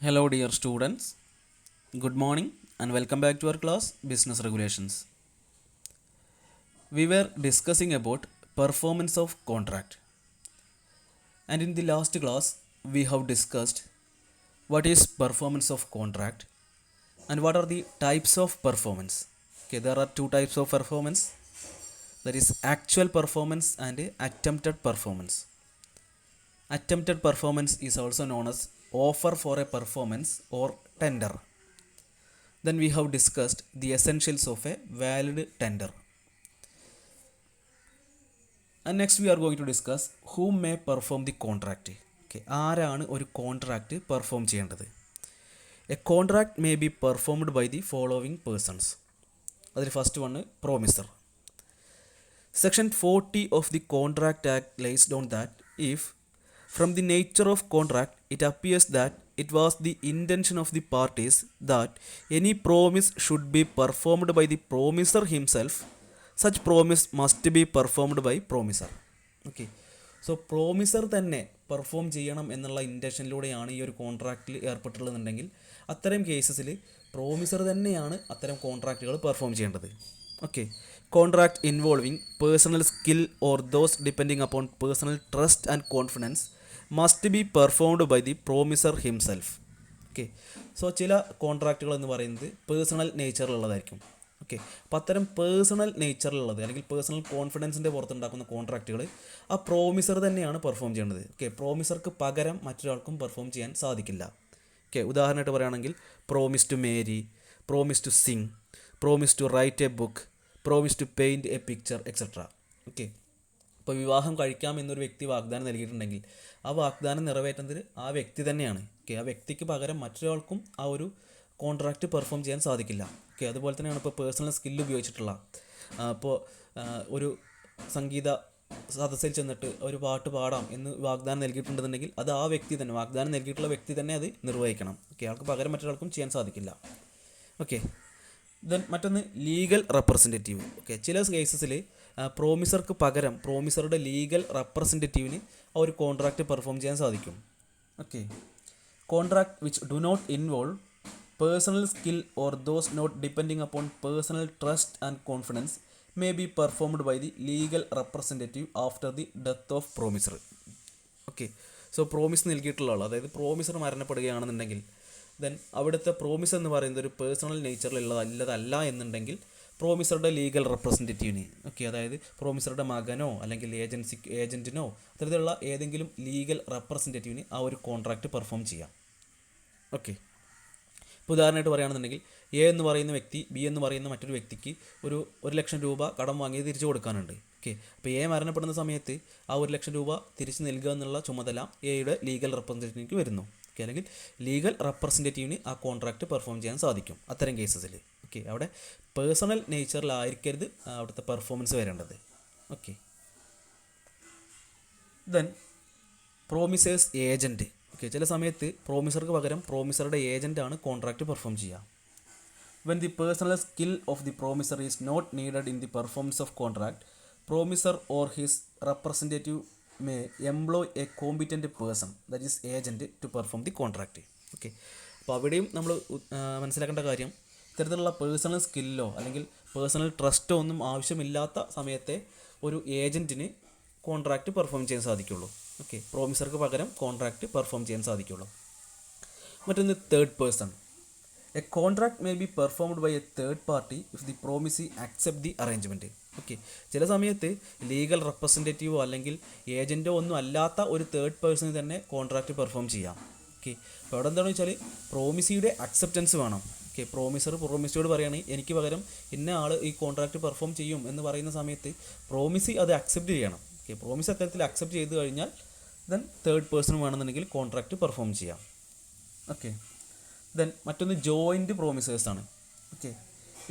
Hello, dear students. Good morning and welcome back to our class Business Regulations. We were discussing about performance of contract, and in the last class, we have discussed what is performance of contract and what are the types of performance. Okay, there are two types of performance, that is actual performance and attempted performance. Attempted performance is also known as offer for a performance or tender. Then we have discussed the essentials of a valid tender. And next we are going to discuss who may perform the contract. Okay, ആരാണ് ഒരു contract perform ചെയ്യേണ്ടത്? A contract may be performed by the following persons. അതിൽ first one promisor. Section 40 of the contract act lays down that if from the nature of contract it appears that it was the intention of the parties that any promise should be performed by the promiser himself, such promise must be performed by promiser. Okay, so promisor തന്നെ perform ചെയ്യണം എന്നുള്ള ഇൻറ്റൻഷനിലൂടെയാണ് ഈ ഒരു കോൺട്രാക്റ്റിൽ ഏർപ്പെട്ടിട്ടുള്ളതെന്നുണ്ടെങ്കിൽ അത്തരം കേസസിൽ promisor തന്നെയാണ് അത്തരം കോൺട്രാക്റ്റുകൾ perform ചെയ്യേണ്ടത്. Okay, contract involving personal skill or those depending upon personal trust and confidence must be performed by the promisor himself. Okay, so ചില കോൺട്രാക്റ്റുകൾ എന്ന് പറയുന്നത് പേഴ്സണൽ നേച്ചറിലുള്ളതായിരിക്കും. ഓക്കെ, അപ്പോൾ അത്തരം പേഴ്സണൽ നേച്ചറിലുള്ളത് അല്ലെങ്കിൽ പേഴ്സണൽ കോൺഫിഡൻസിൻ്റെ പുറത്തുണ്ടാക്കുന്ന കോൺട്രാക്റ്റുകൾ ആ പ്രോമിസർ തന്നെയാണ് പെർഫോം ചെയ്യേണ്ടത്. ഓക്കെ, പ്രോമിസർക്ക് പകരം മറ്റൊരാൾക്കും പെർഫോം ചെയ്യാൻ സാധിക്കില്ല. ഓക്കെ, ഉദാഹരണമായിട്ട് പറയുകയാണെങ്കിൽ promise to marry, promise to sing, promise to write a book, promise to paint a picture etcetera. Okay, ഇപ്പോൾ വിവാഹം കഴിക്കാം എന്നൊരു വ്യക്തി വാഗ്ദാനം നൽകിയിട്ടുണ്ടെങ്കിൽ ആ വാഗ്ദാനം നിറവേറ്റുന്നത് ആ വ്യക്തി തന്നെയാണ്. ഓക്കെ, ആ വ്യക്തിക്ക് പകരം മറ്റൊരാൾക്കും ആ ഒരു കോൺട്രാക്റ്റ് പെർഫോം ചെയ്യാൻ സാധിക്കില്ല. ഓക്കെ, അതുപോലെ തന്നെയാണ് ഇപ്പോൾ പേഴ്സണൽ സ്കില്ല് ഉപയോഗിച്ചിട്ടുള്ള ഇപ്പോൾ ഒരു സംഗീത സദസ്സിൽ ചെന്നിട്ട് ഒരു പാട്ട് പാടാം എന്ന് വാഗ്ദാനം നൽകിയിട്ടുണ്ടെന്നുണ്ടെങ്കിൽ അത് ആ വ്യക്തി തന്നെ, വാഗ്ദാനം നൽകിയിട്ടുള്ള വ്യക്തി തന്നെ അത് നിർവഹിക്കണം. ഓക്കെ, ആൾക്ക് പകരം മറ്റൊരാൾക്കും ചെയ്യാൻ സാധിക്കില്ല. ഓക്കെ, ദെൻ മറ്റൊന്ന് ലീഗൽ റെപ്രസെൻറ്റേറ്റീവ്. ഓക്കെ, ചില കേസസിൽ പ്രോമിസർക്ക് പകരം പ്രോമിസറുടെ ലീഗൽ റെപ്രസെൻറ്റേറ്റീവിന് ആ ഒരു കോൺട്രാക്റ്റ് പെർഫോം ചെയ്യാൻ സാധിക്കും. Okay, contract which do not involve personal skill or those not depending upon personal trust and confidence may be performed by the legal representative after the death of promisor. Okay, so promise നൽകിയിട്ടുള്ള ആൾ, അതായത് promisor മരണപ്പെടുകയാണെന്നുണ്ടെങ്കിൽ then അവിടുത്തെ promise എന്ന് പറയുന്നത് ഒരു personal നേച്ചറിലുള്ളതല്ല എന്നുണ്ടെങ്കിൽ പ്രോമിസറുടെ legal റെപ്രസെൻറ്റേറ്റീവിന്, okay, അതായത് പ്രോമിസറുടെ മകനോ അല്ലെങ്കിൽ ഏജൻറ്റിനോ അത്തരത്തിലുള്ള ഏതെങ്കിലും ലീഗൽ റെപ്രസെൻറ്റേറ്റീവിന് ആ ഒരു കോൺട്രാക്റ്റ് പെർഫോം ചെയ്യാം. ഓക്കെ, ഇപ്പോൾ ഉദാഹരണമായിട്ട് പറയുകയാണെന്നുണ്ടെങ്കിൽ എ എന്ന് പറയുന്ന വ്യക്തി ബി എന്ന് പറയുന്ന മറ്റൊരു വ്യക്തിക്ക് ഒരു 1,00,000 രൂപ കടം വാങ്ങി തിരിച്ചു കൊടുക്കാനുണ്ട്. ഓക്കെ, അപ്പോൾ എ മരണപ്പെടുന്ന സമയത്ത് ആ 1,00,000 രൂപ തിരിച്ച് നൽകുക എന്നുള്ള ചുമതല എയുടെ ലീഗൽ റെപ്രസെൻറ്റേറ്റീവിന് വരുന്നു. ഓക്കെ, അല്ലെങ്കിൽ ലീഗൽ റെപ്രസെൻറ്റേറ്റീവിന് ആ കോൺട്രാക്റ്റ് പെർഫോം ചെയ്യാൻ സാധിക്കും അത്തരം കേസസിൽ. ഓക്കെ, അവിടെ പേഴ്സണൽ നേച്ചറിലായിരിക്കരുത് അവിടുത്തെ പെർഫോമൻസ് വരേണ്ടത്. Okay, then promisor's agent. Okay, ചില സമയത്ത് പ്രോമിസർക്ക് പകരം പ്രോമിസറുടെ ഏജൻറ്റാണ് കോൺട്രാക്റ്റ് പെർഫോം ചെയ്യുക. When the personal skill of the promisor is not needed in the performance of contract, promisor or his representative may employ a competent person, that is agent, to perform the contract. Okay, അപ്പോൾ അവിടെയും നമ്മൾ മനസ്സിലാക്കേണ്ട കാര്യം, ഇത്തരത്തിലുള്ള personal സ്കില്ലോ അല്ലെങ്കിൽ personal ട്രസ്റ്റോ ഒന്നും ആവശ്യമില്ലാത്ത സമയത്തെ ഒരു ഏജൻറ്റിന് കോൺട്രാക്റ്റ് പെർഫോം ചെയ്യാൻ സാധിക്കുള്ളൂ. ഓക്കെ, പ്രോമിസർക്ക് പകരം കോൺട്രാക്റ്റ് പെർഫോം ചെയ്യാൻ സാധിക്കുള്ളൂ. മറ്റൊന്ന് third person. A contract may be performed by a third party if the promisee accept the arrangement. Okay, ചില സമയത്ത് ലീഗൽ റെപ്രസെൻറ്റേറ്റീവോ അല്ലെങ്കിൽ ഏജൻറ്റോ ഒന്നും അല്ലാത്ത ഒരു തേർഡ് പേഴ്സണിന് തന്നെ കോൺട്രാക്റ്റ് പെർഫോം ചെയ്യാം. ഓക്കെ, അപ്പോൾ അവിടെ എന്താണെന്ന് വെച്ചാൽ പ്രോമിസിയുടെ അക്സെപ്റ്റൻസ് വേണം. ഓക്കെ, പ്രോമിസിയോട് പറയുകയാണെങ്കിൽ എനിക്ക് പകരം ഇന്ന ആൾ ഈ കോൺട്രാക്റ്റ് പെർഫോം ചെയ്യും എന്ന് പറയുന്ന സമയത്ത് പ്രോമിസി അത് അക്സെപ്റ്റ് ചെയ്യണം. ഓക്കെ, പ്രോമിസ് അത്തരത്തിൽ അക്സെപ്റ്റ് ചെയ്ത് കഴിഞ്ഞാൽ ദെൻ തേർഡ് പേഴ്സൺ വേണമെന്നുണ്ടെങ്കിൽ കോൺട്രാക്റ്റ് പെർഫോം ചെയ്യാം. ഓക്കെ, ദെൻ മറ്റൊന്ന് ജോയിൻറ്റ് പ്രോമിസേഴ്സാണ്. Okay,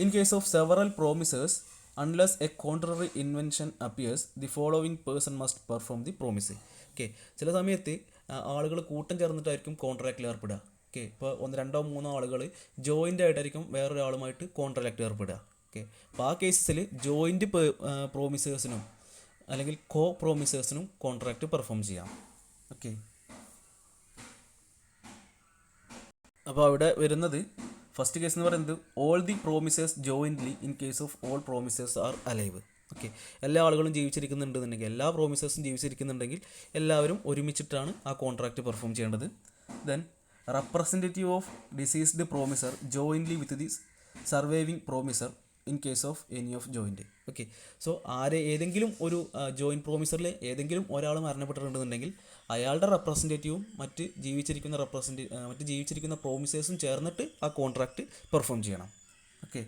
in case of several promisors unless a contrary invention appears the following person must perform the promise. Okay, ചില സമയത്ത് ആളുകൾ കൂട്ടം ചേർന്നിട്ടായിരിക്കും കോൺട്രാക്റ്റിൽ ഏർപ്പെടുക. ഓക്കെ, ഇപ്പോൾ 1-2-3 ആളുകൾ ജോയിൻ്റ് ആയിട്ടായിരിക്കും വേറൊരാളുമായിട്ട് കോൺട്രാക്റ്റ് ഏർപ്പെടുക. ഓക്കെ, അപ്പോൾ ആ കേസസിൽ ജോയിൻറ്റ് പ്രോമിസേഴ്സിനും അല്ലെങ്കിൽ കോ പ്രോമിസേഴ്സിനും കോൺട്രാക്റ്റ് പെർഫോം ചെയ്യാം. ഓക്കെ. അപ്പോൾ അവിടെ വരുന്നത് ഫസ്റ്റ് കേസ് എന്ന് പറയുന്നത് all the promisors jointly in case of all promisors are alive. Okay, എല്ലാ ആളുകളും ജീവിച്ചിരിക്കുന്നുണ്ടെന്നുണ്ടെങ്കിൽ, എല്ലാ പ്രോമിസേഴ്സും ജീവിച്ചിരിക്കുന്നുണ്ടെങ്കിൽ എല്ലാവരും ഒരുമിച്ചിട്ടാണ് ആ കോൺട്രാക്റ്റ് പെർഫോം ചെയ്യേണ്ടത്. Then representative of deceased promisor jointly with the surviving promisor in case of any of joint. Okay, so ഏതെങ്കിലും ഒരു ജോയിൻറ്റ് പ്രോമിസറിൽ ഏതെങ്കിലും ഒരാൾ മരണപ്പെട്ടിട്ടുണ്ടെന്നുണ്ടെങ്കിൽ അയാളുടെ റെപ്രസെൻറ്റേറ്റീവും മറ്റ് ജീവിച്ചിരിക്കുന്ന പ്രോമിസേഴ്സും ചേർന്നിട്ട് ആ കോൺട്രാക്റ്റ് പെർഫോം ചെയ്യണം. Okay,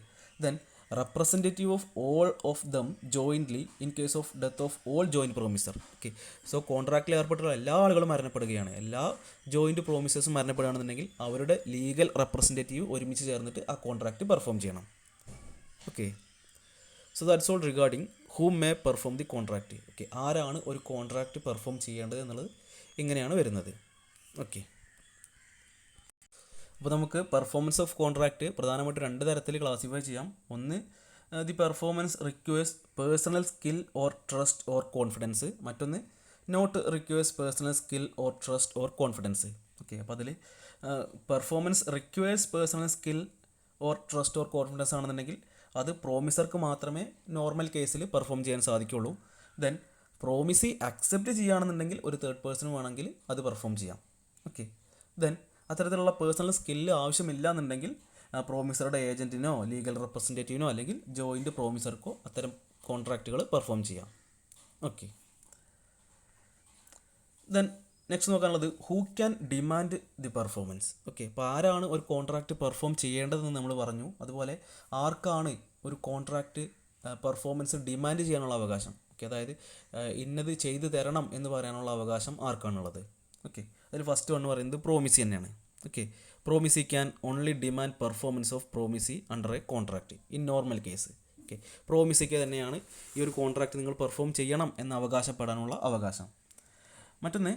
then representative of all of them jointly in case of death of all joint promisor. Okay, so കോൺട്രാക്റ്റിൽ ഏർപ്പെട്ടുള്ള എല്ലാ ആളുകളും മരണപ്പെടുകയാണ്, എല്ലാ ജോയിൻറ്റ് പ്രോമിസേഴ്സും മരണപ്പെടുകയാണെന്നുണ്ടെങ്കിൽ അവരുടെ ലീഗൽ റെപ്രസെൻറ്റേറ്റീവ് ഒരുമിച്ച് ചേർന്നിട്ട് ആ കോൺട്രാക്റ്റ് പെർഫോം ചെയ്യണം. Okay, so that's all regarding whom may perform the contract. Okay, ആരാണ് ഒരു കോൺട്രാക്റ്റ് പെർഫോം ചെയ്യേണ്ടത് എന്നുള്ളത് ഇങ്ങനെയാണ് വരുന്നത്. ഓക്കെ, അപ്പോൾ നമുക്ക് പെർഫോമൻസ് ഓഫ് കോൺട്രാക്റ്റ് പ്രധാനമായിട്ട് രണ്ട് തരത്തിൽ ക്ലാസിഫൈ ചെയ്യാം. ഒന്ന്, the performance requires personal skill or trust or confidence. മറ്റൊന്ന്, not requires personal skill or trust or confidence. Okay, അപ്പോൾ അതിൽ performance requires personal skill or trust or confidence ആണെന്നുണ്ടെങ്കിൽ അത് പ്രോമിസർക്ക് മാത്രമേ നോർമൽ കേസിൽ പെർഫോം ചെയ്യാൻ സാധിക്കുള്ളൂ. ദെൻ പ്രോമിസി അക്സെപ്റ്റ് ചെയ്യുകയാണെന്നുണ്ടെങ്കിൽ ഒരു തേർഡ് പേഴ്സൺ വേണമെങ്കിൽ അത് പെർഫോം ചെയ്യാം. ഓക്കെ, ദെൻ അത്തരത്തിലുള്ള പേഴ്സണൽ സ്കില്ല് ആവശ്യമില്ല എന്നുണ്ടെങ്കിൽ പ്രോമിസറുടെ ഏജൻറ്റിനോ ലീഗൽ റെപ്രസെൻറ്റേറ്റീവിനോ അല്ലെങ്കിൽ ജോയിൻറ്റ് പ്രോമിസർക്കോ അത്തരം കോൺട്രാക്റ്റുകൾ പെർഫോം ചെയ്യാം. ഓക്കെ, ദെൻ നെക്സ്റ്റ് നോക്കാനുള്ളത് who can demand the performance. Okay, അപ്പോൾ ആരാണ് ഒരു കോൺട്രാക്റ്റ് പെർഫോം ചെയ്യേണ്ടതെന്ന് നമ്മൾ പറഞ്ഞു. അതുപോലെ ആർക്കാണ് ഒരു കോൺട്രാക്റ്റ് പെർഫോമൻസ് ഡിമാൻഡ് ചെയ്യാനുള്ള അവകാശം. ഓക്കെ, അതായത് ഇന്നത് ചെയ്തു തരണം എന്ന് പറയാനുള്ള അവകാശം ആർക്കാണുള്ളത്. ഓക്കെ, അതിൽ ഫസ്റ്റ് വൺ പറയുന്നത് പ്രോമിസി തന്നെയാണ്. Okay, promisee can only demand performance of promisee under a contract in normal case. Okay, പ്രോമിസിക്ക് തന്നെയാണ് ഈ ഒരു കോൺട്രാക്റ്റ് നിങ്ങൾ പെർഫോം ചെയ്യണം എന്ന് അവകാശപ്പെടാനുള്ള അവകാശം. മറ്റൊന്ന്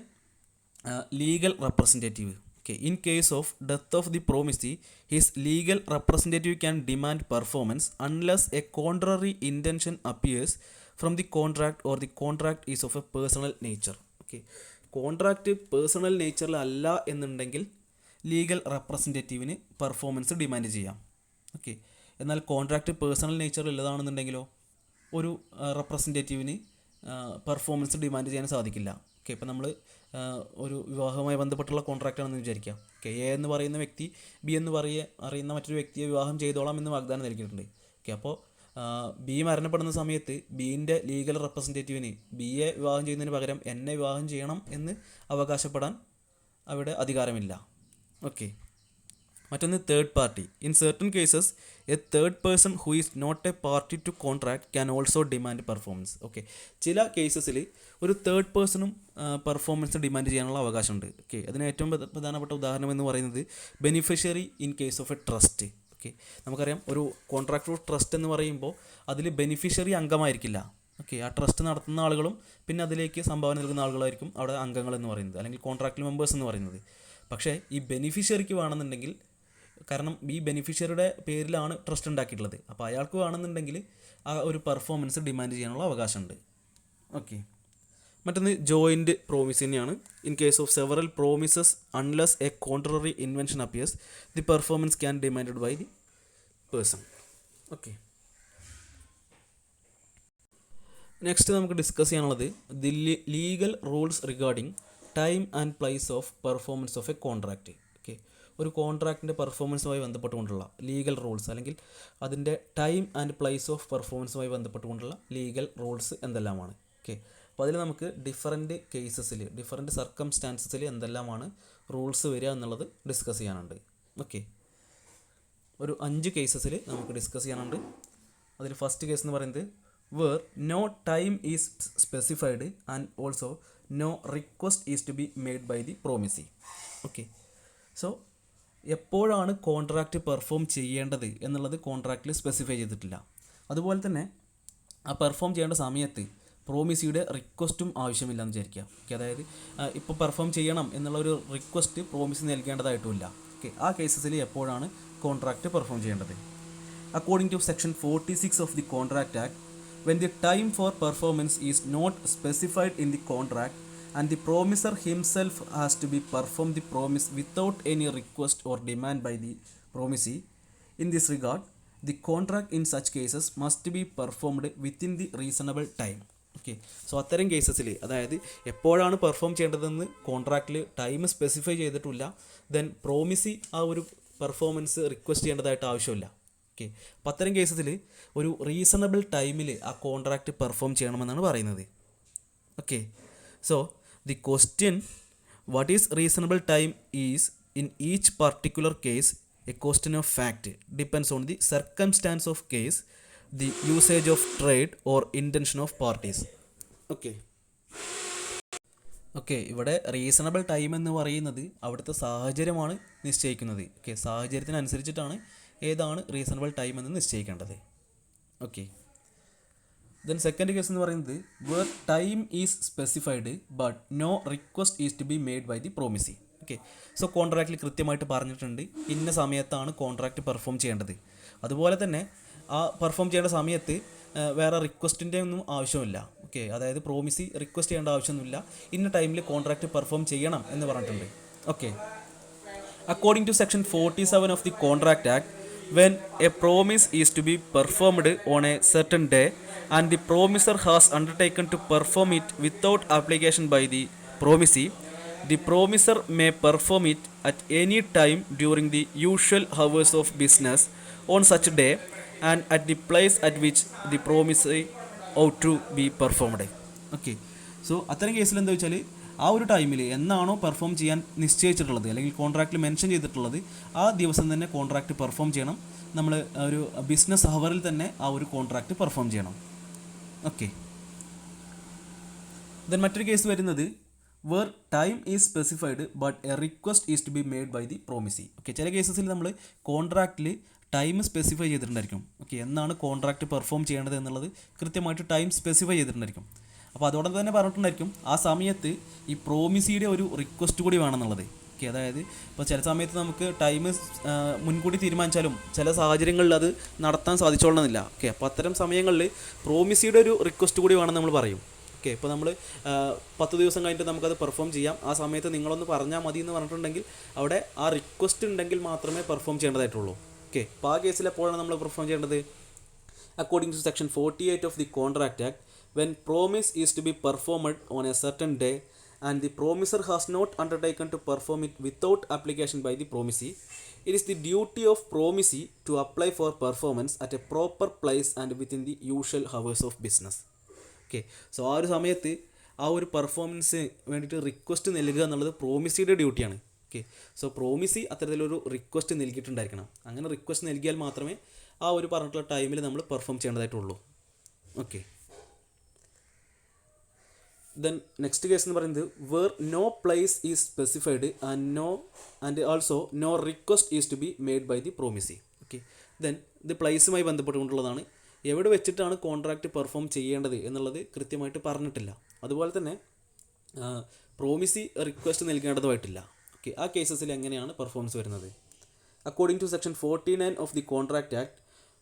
legal representative. Okay, in case of death of the promisee his legal representative can demand performance unless a contrary intention appears from the contract or the contract is of a personal nature. Okay, contract personal നേച്ചറിൽ അല്ല എന്നുണ്ടെങ്കിൽ legal റെപ്രസെൻറ്റേറ്റീവിന് performance demand ചെയ്യാം. Okay, എന്നാൽ contract personal നേച്ചറിൽ ഉള്ളതാണെന്നുണ്ടെങ്കിലോ ഒരു റെപ്രസെൻറ്റേറ്റീവിന് പെർഫോമൻസ് ഡിമാൻഡ് ചെയ്യാൻ സാധിക്കില്ല. ഓക്കെ, ഇപ്പോൾ നമ്മൾ ഒരു വിവാഹവുമായി ബന്ധപ്പെട്ടുള്ള കോൺട്രാക്റ്റ് ആണെന്ന് വിചാരിക്കാം. ഓക്കെ, എ എന്ന് പറയുന്ന വ്യക്തി ബി എന്ന് അറിയുന്ന മറ്റൊരു വ്യക്തിയെ വിവാഹം ചെയ്തോളാം എന്ന് വാഗ്ദാനം നൽകിയിട്ടുണ്ട്. ഓക്കെ, അപ്പോൾ ബി മരണപ്പെടുന്ന സമയത്ത് ബീൻ്റെ ലീഗൽ റെപ്രസെൻറ്റേറ്റീവിന് ബിയെ വിവാഹം ചെയ്യുന്നതിന് പകരം എന്നെ വിവാഹം ചെയ്യണം എന്ന് അവകാശപ്പെടാൻ അവിടെ അധികാരമില്ല. ഓക്കെ, മറ്റൊന്ന് third party. In certain cases a third person who is not a party to contract can also demand performance. Okay, ചില കേസസിൽ ഒരു തേർഡ് പേഴ്സണും പെർഫോമൻസ് ഡിമാൻഡ് ചെയ്യാനുള്ള അവകാശമുണ്ട്. ഓക്കെ, അതിന് ഏറ്റവും പ്രധാനപ്പെട്ട ഉദാഹരണം എന്ന് പറയുന്നത് beneficiary in case of A trust. Okay, നമുക്കറിയാം ഒരു കോൺട്രാക്ട് ഓഫ് ട്രസ്റ്റ് എന്ന് പറയുമ്പോൾ അതിൽ ബെനിഫിഷ്യറി അംഗമായിരിക്കില്ല. ഓക്കെ, ആ ട്രസ്റ്റ് നടത്തുന്ന ആളുകളും പിന്നെ അതിലേക്ക് സംഭാവന നൽകുന്ന ആളുകളായിരിക്കും അവിടെ അംഗങ്ങൾ എന്ന് പറയുന്നത്, അല്ലെങ്കിൽ കോൺട്രാക്ട് മെമ്പേഴ്സ് എന്ന് പറയുന്നത്. പക്ഷേ ഈ ബെനിഫിഷ്യറിക്ക് വേണമെന്നുണ്ടെങ്കിൽ, കാരണം ഈ ബെനിഫിഷ്യറിയുടെ പേരിലാണ് ട്രസ്റ്റ് ഉണ്ടാക്കിയിട്ടുള്ളത്, അപ്പോൾ അയാൾക്ക് വേണമെന്നുണ്ടെങ്കിൽ ആ ഒരു പെർഫോമൻസ് ഡിമാൻഡ് ചെയ്യാനുള്ള അവകാശമുണ്ട്. ഓക്കെ, മറ്റൊന്ന് ജോയിൻറ്റ് പ്രോമിസ് തന്നെയാണ്. In case of several promises unless a contrary invention appears the performance can demanded by the person. Okay, next നമുക്ക് ഡിസ്കസ് ചെയ്യാനുള്ളത് the legal rules regarding time and place of performance of a contract. Okay, ഒരു കോൺട്രാക്റ്റിൻ്റെ പെർഫോമൻസുമായി ബന്ധപ്പെട്ടുകൊണ്ടുള്ള legal rules അല്ലെങ്കിൽ അതിൻ്റെ time and place of പെർഫോമൻസുമായി ബന്ധപ്പെട്ടുകൊണ്ടുള്ള ലീഗൽ റൂൾസ് എന്തെല്ലാമാണ്. ഓക്കെ, അപ്പോൾ അതിൽ നമുക്ക് ഡിഫറൻറ്റ് കേസസിൽ ഡിഫറൻറ്റ് സർക്കംസ്റ്റാൻസസിൽ എന്തെല്ലാമാണ് റൂൾസ് വരിക എന്നുള്ളത് ഡിസ്കസ് ചെയ്യാനുണ്ട്. ഓക്കെ, ഒരു 5 കേസസിൽ നമുക്ക് ഡിസ്കസ് ചെയ്യാനുണ്ട്. അതിൽ ഫസ്റ്റ് കേസ് എന്ന് പറയുന്നത് where no time is specified and also no request is to be made by the promisee. Okay, so എപ്പോഴാണ് കോൺട്രാക്റ്റ് പെർഫോം ചെയ്യേണ്ടത് എന്നുള്ളത് കോൺട്രാക്റ്റിൽ സ്പെസിഫൈ ചെയ്തിട്ടില്ല. അതുപോലെ തന്നെ ആ പെർഫോം ചെയ്യേണ്ട സമയത്ത് പ്രോമിസിയുടെ റിക്വസ്റ്റും ആവശ്യമില്ലെന്ന് വിചാരിക്കുക. ഓക്കെ, അതായത് ഇപ്പോൾ പെർഫോം ചെയ്യണം എന്നുള്ളൊരു റിക്വസ്റ്റ് പ്രോമിസ് നൽകേണ്ടതായിട്ടുമില്ല. ഓക്കെ, ആ കേസസിൽ എപ്പോഴാണ് കോൺട്രാക്റ്റ് പെർഫോം ചെയ്യേണ്ടത്? According to section 46 of the contract act, when the time for performance is not specified in the contract and the promiser himself has to be perform the promise without any request or demand by the promisee. In this regard, the contract in such cases must be performed within the reasonable time. Okay, so അത്തരം കേസസിൽ, അതായത് എപ്പോഴാണ് perform ചെയ്യേണ്ടതെന്ന് കോൺട്രാക്റ്റിൽ time specify ചെയ്തിട്ടില്ല, then promisee ആ ഒരു performance request ചെയ്യേണ്ടതായിട്ട് ആവശ്യമില്ല. Okay, അപ്പോൾ അത്തരം കേസസിൽ ഒരു റീസണബിൾ ടൈമിൽ ആ കോൺട്രാക്റ്റ് പെർഫോം ചെയ്യണമെന്നാണ് പറയുന്നത്. Okay, so the question what is reasonable time is in each particular case a question of fact, depends on the circumstance of case, the usage of trade or intention of parties. Okay, ഇവിടെ reasonable time എന്ന് പറയുന്നത് അവിടുത്തെ സാഹചര്യമാണ് നിശ്ചയിക്കുന്നത്. Okay, സാഹചര്യത്തിനനുസരിച്ചിട്ടാണ് ഏതാണ് reasonable time എന്ന് നിശ്ചയിക്കേണ്ടത്. Okay, then second case എന്ന് പറയുന്നത് where time is specified but no request is to be made by the promisee. Okay, so കോൺട്രാക്റ്റിൽ കൃത്യമായിട്ട് പറഞ്ഞിട്ടുണ്ട് ഇന്ന സമയത്താണ് കോൺട്രാക്റ്റ് പെർഫോം ചെയ്യേണ്ടത്. അതുപോലെ തന്നെ ആ പെർഫോം ചെയ്യേണ്ട സമയത്ത് വേറെ റിക്വസ്റ്റിൻ്റെ ഒന്നും ആവശ്യമില്ല. ഓക്കെ, അതായത് പ്രോമിസി റിക്വസ്റ്റ് ചെയ്യേണ്ട ആവശ്യമൊന്നുമില്ല, ഇന്ന ടൈമിൽ കോൺട്രാക്റ്റ് പെർഫോം ചെയ്യണം എന്ന് പറഞ്ഞിട്ടുണ്ട്. Okay, according to section 47 of the contract act, when a promise is to be performed on a certain day and the promiser has undertaken to perform it without application by the promisee, the promiser may perform it at any time during the usual hours of business on such day and at the place at which the promisee ought to be performed. Okay, so അത്തരം കേസിൽ എന്താ വെച്ചാൽ ആ ഒരു ടൈമിൽ എന്നാണോ perform ചെയ്യാൻ നിശ്ചയിച്ചിട്ടുള്ളത് അല്ലെങ്കിൽ കോൺട്രാക്റ്റിൽ മെൻഷൻ ചെയ്തിട്ടുള്ളത് ആ ദിവസം തന്നെ കോൺട്രാക്റ്റ് പെർഫോം ചെയ്യണം. നമ്മൾ ഒരു ബിസിനസ് ഹവറിൽ തന്നെ ആ ഒരു കോൺട്രാക്റ്റ് പെർഫോം ചെയ്യണം. ഓക്കെ, ദെൻ മറ്റൊരു കേസ് വരുന്നത് where time is specified but a request is to be made by the promisee. Okay, ചില കേസസിൽ നമ്മൾ കോൺട്രാക്റ്റിൽ ടൈം സ്പെസിഫൈ ചെയ്തിട്ടുണ്ടായിരിക്കും. ഓക്കെ, എന്നാണ് കോൺട്രാക്റ്റ് പെർഫോം ചെയ്യേണ്ടത് എന്നുള്ളത് കൃത്യമായിട്ട് ടൈം സ്പെസിഫൈ ചെയ്തിട്ടുണ്ടായിരിക്കും. അപ്പോൾ അതോടൊപ്പം തന്നെ പറഞ്ഞിട്ടുണ്ടായിരിക്കും ആ സമയത്ത് ഈ പ്രോമിസിയുടെ ഒരു റിക്വസ്റ്റ് കൂടി വേണമെന്നുള്ളത്. ഓക്കെ, അതായത് ഇപ്പോൾ ചില സമയത്ത് നമുക്ക് ടൈം മുൻകൂട്ടി തീരുമാനിച്ചാലും ചില സാഹചര്യങ്ങളിൽ അത് നടത്താൻ സാധിച്ചോളണമെന്നില്ല. ഓക്കെ, അപ്പോൾ അത്തരം സമയങ്ങളിൽ പ്രോമിസിയുടെ ഒരു റിക്വസ്റ്റ് കൂടി വേണം നമ്മൾ പറയും. ഓക്കെ, ഇപ്പോൾ നമ്മൾ 10 ദിവസം കഴിഞ്ഞിട്ട് നമുക്കത് പെർഫോം ചെയ്യാം, ആ സമയത്ത് നിങ്ങളൊന്ന് പറഞ്ഞാൽ മതി എന്ന് പറഞ്ഞിട്ടുണ്ടെങ്കിൽ അവിടെ ആ റിക്വസ്റ്റ് ഉണ്ടെങ്കിൽ മാത്രമേ പെർഫോം ചെയ്യേണ്ടതായിട്ടുള്ളൂ. ഓക്കെ, അപ്പോൾ ആ കേസിൽ എപ്പോഴാണ് നമ്മൾ പെർഫോം ചെയ്യേണ്ടത്? According to section 48 of the contract act, when promise is to be performed on a certain day and the promiser has not undertaken to perform it without application by the promisee, it is the duty of promisee to apply for performance at a proper place and within the usual hours of business. Okay, so ആ ഒരു സമയത്ത് ആ ഒരു performance വേണ്ടിയിട്ട് request നൽകുക എന്നുള്ളത് പ്രോമിസിയുടെ ഡ്യൂട്ടിയാണ്. ഓക്കെ, സോ പ്രോമിസി അത്തരത്തിലൊരു റിക്വസ്റ്റ് നൽകിയിട്ടുണ്ടായിരിക്കണം. അങ്ങനെ റിക്വസ്റ്റ് നൽകിയാൽ മാത്രമേ ആ ഒരു പറഞ്ഞിട്ടുള്ള ടൈമിൽ നമ്മൾ പെർഫോം ചെയ്യേണ്ടതായിട്ടുള്ളൂ. ഓക്കെ, ദെൻ നെക്സ്റ്റ് കേസ് എന്ന് പറയുന്നത് where no place is specified and also no request is to be made by the promisee. Okay, then ഇത് പ്ലേസുമായി ബന്ധപ്പെട്ടുകൊണ്ടുള്ളതാണ്. എവിടെ വെച്ചിട്ടാണ് കോൺട്രാക്റ്റ് പെർഫോം ചെയ്യേണ്ടത് എന്നുള്ളത് കൃത്യമായിട്ട് പറഞ്ഞിട്ടില്ല. അതുപോലെ തന്നെ പ്രോമിസി റിക്വസ്റ്റ് നൽകേണ്ടതുമായിട്ടില്ല. ഓക്കെ, ആ കേസസിൽ എങ്ങനെയാണ് പെർഫോമൻസ് വരുന്നത്? According to section 49 of the contract act,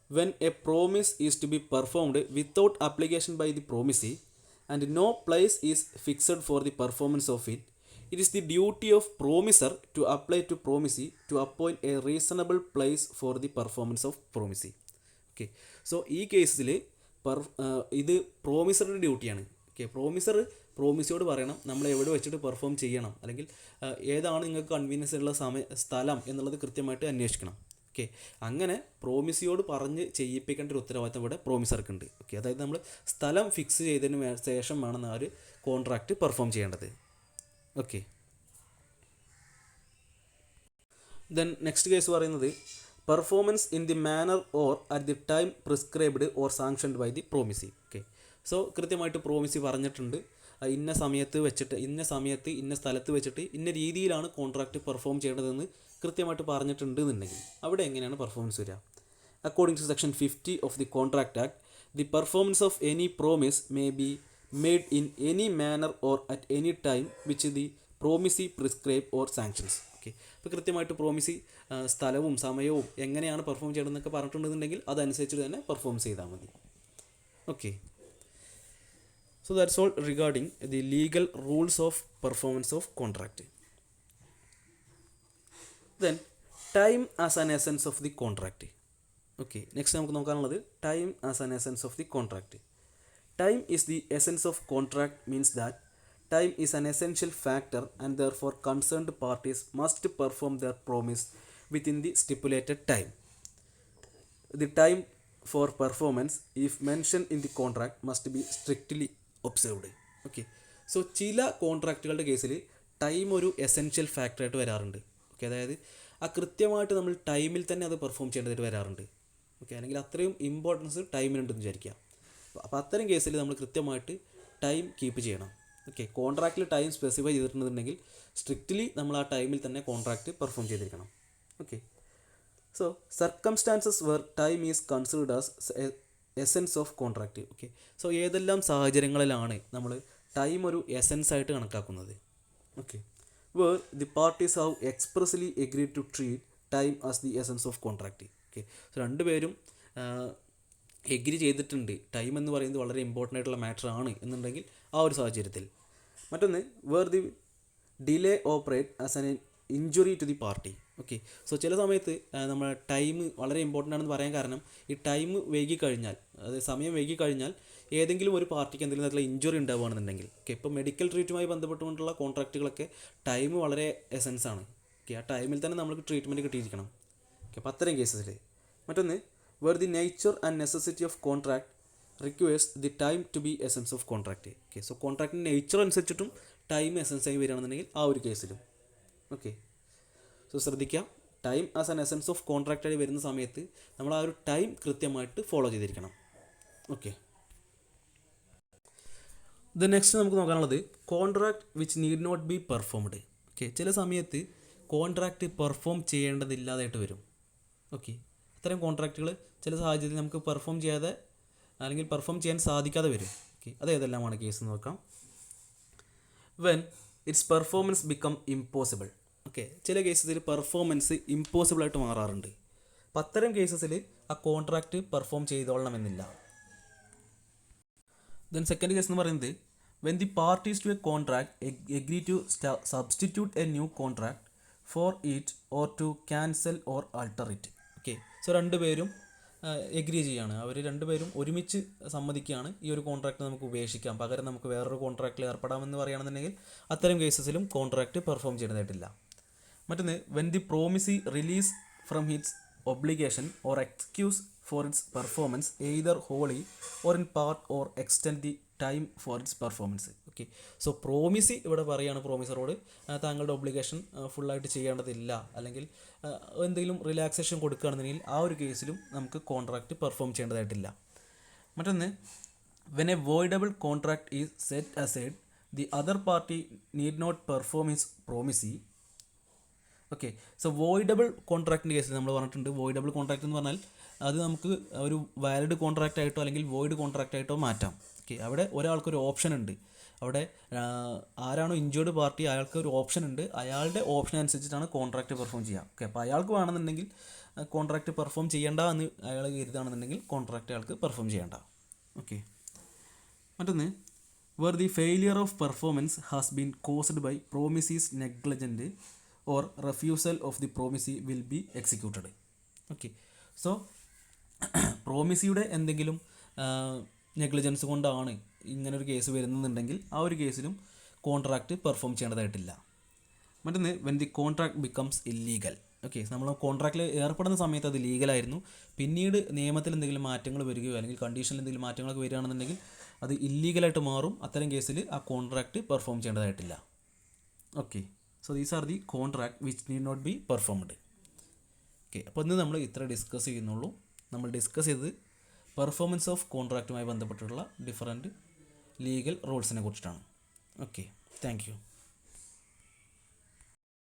when a promise is to be performed without application by the promisee and no place is fixed for the performance of it, it is the duty of promiser to apply to promisee to appoint a reasonable place for the performance of promisee. Okay, so ഈ കേസിൽ ഇത് പ്രോമിസറുടെ ഡ്യൂട്ടിയാണ്. Okay, പ്രോമിസിയോട് പറയണം നമ്മൾ എവിടെ വെച്ചിട്ട് perform ചെയ്യണം, അല്ലെങ്കിൽ ഏതാണ് നിങ്ങൾക്ക് കൺവീനിയൻസ് ഉള്ള സ്ഥലം എന്നുള്ളത് കൃത്യമായിട്ട് അന്വേഷിക്കണം. ഓക്കെ, അങ്ങനെ പ്രോമിസിയോട് പറഞ്ഞ് ചെയ്യിപ്പിക്കേണ്ട ഒരു ഉത്തരവാദിത്തം ഇവിടെ പ്രോമിസർക്കുണ്ട്. ഓക്കെ, അതായത് നമ്മൾ സ്ഥലം ഫിക്സ് ചെയ്തതിന് ശേഷം വേണം ആ ഒരു കോൺട്രാക്റ്റ് പെർഫോം ചെയ്യേണ്ടത്. ഓക്കെ, ദെൻ നെക്സ്റ്റ് കേസ് പറയുന്നത് performance in the manner or at the time prescribed or sanctioned by the promisee. Okay, so കൃത്യമായിട്ട് പ്രോമിസി പറഞ്ഞിട്ടുണ്ട് ഇന്ന സമയത്ത് വെച്ചിട്ട് ഇന്ന സമയത്ത് ഇന്ന സ്ഥലത്ത് വെച്ചിട്ട് ഇന്ന രീതിയിലാണ് കോൺട്രാക്റ്റ് പെർഫോം ചെയ്യേണ്ടതെന്ന് കൃത്യമായിട്ട് പറഞ്ഞിട്ടുണ്ട് എന്നുണ്ടെങ്കിൽ അവിടെ എങ്ങനെയാണ് പെർഫോമൻസ് വരിക? According to section 50 of the contract act, the performance of any promise may be made in any manner or at any time which the promisee prescribe or sanctions. Okay, അപ്പോൾ കൃത്യമായിട്ട് promisee സ്ഥലവും സമയവും എങ്ങനെയാണ് perform ചെയ്യണമെന്നൊക്കെ പറഞ്ഞിട്ടുണ്ടെന്നുണ്ടെങ്കിൽ അതനുസരിച്ച് തന്നെ perform ചെയ്താൽ മതി. Okay, So that's all regarding the legal rules of performance of contract. Then time as an essence of the contract. Okay, next നമുക്ക് നോക്കാനുള്ളത് time as an essence of the contract. Time is the essence of contract means that time is an essential factor and therefore concerned parties must perform their promise within the stipulated time. The time for performance, if mentioned in the contract, must be strictly observed. Okay, so ചില കോൺട്രാക്റ്റുകളുടെ കേസിൽ time ഒരു essential ഫാക്ടറായിട്ട് വരാറുണ്ട്. Okay, അതായത് ആ കൃത്യമായിട്ട് നമ്മൾ ടൈമിൽ തന്നെ അത് പെർഫോം ചെയ്യേണ്ടതായിട്ട് വരാറുണ്ട്. ഓക്കെ, അല്ലെങ്കിൽ അത്രയും ഇമ്പോർട്ടൻസ് ടൈമിനുണ്ടെന്ന് വിചാരിക്കുക. അപ്പോൾ അത്തരം കേസിൽ നമ്മൾ കൃത്യമായിട്ട് ടൈം കീപ്പ് ചെയ്യണം. ഓക്കെ, കോൺട്രാക്റ്റിൽ ടൈം സ്പെസിഫൈ ചെയ്തിട്ടുണ്ടെന്നുണ്ടെങ്കിൽ സ്ട്രിക്റ്റ്ലി നമ്മൾ ആ ടൈമിൽ തന്നെ കോൺട്രാക്റ്റ് പെർഫോം ചെയ്തിരിക്കണം. Okay, so circumstances where time is considered as essence of contract. Okay, so ഏതെല്ലാം സാഹചര്യങ്ങളിലാണ് നമ്മൾ ടൈം ഒരു എസെൻസ് ആയിട്ട് കണക്കാക്കുന്നത്? Okay, where the parties have expressly agreed to treat time as the essence of contract. Okay, so രണ്ടുപേരും agree ചെയ്തിട്ടുണ്ട് time എന്ന് പറയുന്നത് വളരെ ഇമ്പോർട്ടൻ്റ് ആയിട്ടുള്ള മാറ്റർ ആണ് എന്നുണ്ടെങ്കിൽ ആ ഒരു സാഹചര്യത്തിൽ. മറ്റൊന്ന്, where the delay operate as an injury to the party. Okay, so ചില സമയത്ത് നമ്മൾ ടൈം വളരെ ഇമ്പോർട്ടൻ്റ് ആണെന്ന് പറയാൻ കാരണം ഈ ടൈം വൈകിക്കഴിഞ്ഞാൽ, അതായത് സമയം വൈകിക്കഴിഞ്ഞാൽ ഏതെങ്കിലും ഒരു പാർട്ടിക്ക് എന്തെങ്കിലും തരത്തിലുള്ള ഇഞ്ചുറി ഉണ്ടാവുകയാണെന്നുണ്ടെങ്കിൽ, ഓക്കെ, ഇപ്പോൾ മെഡിക്കൽ ട്രീറ്റുമായി ബന്ധപ്പെട്ടുകൊണ്ടുള്ള കോൺട്രാക്റ്റുകളൊക്കെ ടൈം വളരെ എസെൻസ് ആണ്. ഓക്കെ, ആ ടൈമിൽ തന്നെ നമുക്ക് ട്രീറ്റ്മെൻറ്റ് കിട്ടിയിരിക്കണം. ഓക്കെ, അപ്പോൾ അത്തരം കേസസിൽ. മറ്റൊന്ന്, where the nature and necessity of contract requires the time to be essence of contract. Okay, so കോൺട്രാക്റ്റിൻ്റെ നേച്ചർ അനുസരിച്ചിട്ടും ടൈം എസെൻസ് ആയി വരികയാണെന്നുണ്ടെങ്കിൽ ആ ഒരു കേസിലും. ഓക്കെ, സോ ശ്രദ്ധിക്കാം, time as an essence of കോൺട്രാക്റ്റായി വരുന്ന സമയത്ത് നമ്മൾ ആ ഒരു ടൈം കൃത്യമായിട്ട് ഫോളോ ചെയ്തിരിക്കണം. ഓക്കെ, ദ നെക്സ്റ്റ് നമുക്ക് നോക്കാനുള്ളത് contract which need not be performed. Okay, ചില സമയത്ത് കോൺട്രാക്റ്റ് പെർഫോം ചെയ്യേണ്ടതില്ലാതായിട്ട് വരും. ഓക്കെ, അത്തരം കോൺട്രാക്റ്റുകൾ ചില സാഹചര്യത്തിൽ നമുക്ക് പെർഫോം ചെയ്യാതെ അല്ലെങ്കിൽ പെർഫോം ചെയ്യാൻ സാധിക്കാതെ വരും. ഓക്കെ, അത് ഏതെല്ലാമാണ് കേസ് നോക്കാം. When its performance become impossible. Okay, ചില കേസസിൽ പെർഫോമൻസ് ഇമ്പോസിബിളായിട്ട് മാറാറുണ്ട്. അപ്പം അത്തരം കേസസിൽ ആ കോൺട്രാക്റ്റ് പെർഫോം ചെയ്തോളണമെന്നില്ല. ദെൻ സെക്കൻഡ് കേസ് എന്ന് പറയുന്നത് when the parties to a contract agree to substitute a new contract for it or to cancel or alter it. Okay, so രണ്ടുപേരും എഗ്രി ചെയ്യുകയാണ്, അവർ രണ്ടുപേരും ഒരുമിച്ച് സമ്മതിക്കുകയാണ് ഈ ഒരു കോൺട്രാക്റ്റ് നമുക്ക് ഉപേക്ഷിക്കാം, പകരം നമുക്ക് വേറൊരു കോൺട്രാക്റ്റിൽ ഏർപ്പെടാമെന്ന് പറയുകയാണെന്നുണ്ടെങ്കിൽ അത്തരം കേസസിലും കോൺട്രാക്റ്റ് പെർഫോം ചെയ്യുന്നതായിട്ടില്ല. മറ്റൊന്ന്, when the promisee release from its obligation or excuse for its performance either wholly or in part or extend the time for its performance. Okay, so promisee ഇവിടെ പറയുകയാണ് പ്രോമിസറോട് താങ്കളുടെ ഒബ്ലിഗേഷൻ ഫുള്ളായിട്ട് ചെയ്യേണ്ടതില്ല, അല്ലെങ്കിൽ എന്തെങ്കിലും റിലാക്സേഷൻ കൊടുക്കുകയാണെന്നുണ്ടെങ്കിൽ ആ ഒരു കേസിലും നമുക്ക് കോൺട്രാക്റ്റ് പെർഫോം ചെയ്യേണ്ടതായിട്ടില്ല. മറ്റൊന്ന്, when a voidable contract is set aside the other party need not perform his promisee. Okay, so voidable കോൺട്രാക്റ്റിൻ്റെ കേസിൽ നമ്മൾ പറഞ്ഞിട്ടുണ്ട്, വോയിഡബിൾ കോൺട്രാക്റ്റ് എന്ന് പറഞ്ഞാൽ അത് നമുക്ക് ഒരു വാലിഡ് കോൺട്രാക്റ്റ് ആയിട്ടോ അല്ലെങ്കിൽ വോയിഡ് കോൺട്രാക്റ്റ് ആയിട്ടോ മാറ്റാം. ഓക്കെ, അവിടെ ഒരാൾക്കൊരു ഓപ്ഷൻ ഉണ്ട്. അവിടെ ആരാണോ ഇഞ്ചേർഡ് പാർട്ടി അയാൾക്ക് ഒരു ഓപ്ഷൻ ഉണ്ട്, അയാളുടെ ഓപ്ഷൻ അനുസരിച്ചിട്ടാണ് കോൺട്രാക്റ്റ് പെർഫോം ചെയ്യുക. ഓക്കെ, അപ്പോൾ അയാൾക്ക് വേണമെന്നുണ്ടെങ്കിൽ കോൺട്രാക്റ്റ് പെർഫോം ചെയ്യേണ്ട എന്ന് അയാൾ കരുതുകയാണെന്നുണ്ടെങ്കിൽ കോൺട്രാക്റ്റ് അയാൾക്ക് പെർഫോം ചെയ്യേണ്ട. ഓക്കെ, മറ്റൊന്ന്, where the failure of performance has been caused by promisee's negligent or refusal of the promisee will be executed. Okay, so പ്രോമിസിയുടെ എന്തെങ്കിലും നെഗ്ലിജൻസ് കൊണ്ടാണ് ഇങ്ങനൊരു കേസ് വരുന്നുണ്ടെങ്കിൽ ആ ഒരു കേസിലും കോൺട്രാക്റ്റ് പെർഫോം ചെയ്യേണ്ടതായിട്ടില്ല. മറ്റൊന്ന്, when the contract becomes illegal. Okay, നമ്മൾ കോൺട്രാക്റ്റിൽ ഏർപ്പെടുന്ന സമയത്ത് അത് ലീഗലായിരുന്നു, പിന്നീട് നിയമത്തിൽ എന്തെങ്കിലും മാറ്റങ്ങൾ വരികയോ അല്ലെങ്കിൽ കണ്ടീഷനിൽ എന്തെങ്കിലും മാറ്റങ്ങളൊക്കെ വരികയാണെന്നുണ്ടെങ്കിൽ അത് ഇല്ലീഗലായിട്ട് മാറും. അത്തരം കേസിൽ ആ കോൺട്രാക്റ്റ് പെർഫോം ചെയ്യേണ്ടതായിട്ടില്ല. Okay, so these are the contract which need not be performed. Okay, അപ്പോൾ ഇന്ന് നമ്മൾ ഇത്ര ഡിസ്കസ് ചെയ്യുന്നുള്ളൂ. നമ്മൾ ഡിസ്കസ് ചെയ്തത് പെർഫോമൻസ് ഓഫ് കോൺട്രാക്റ്റുമായി ബന്ധപ്പെട്ടുള്ള ഡിഫറൻറ്റ് ലീഗൽ റൂൾസിനെ കുറിച്ചിട്ടാണ്. Okay, thank you.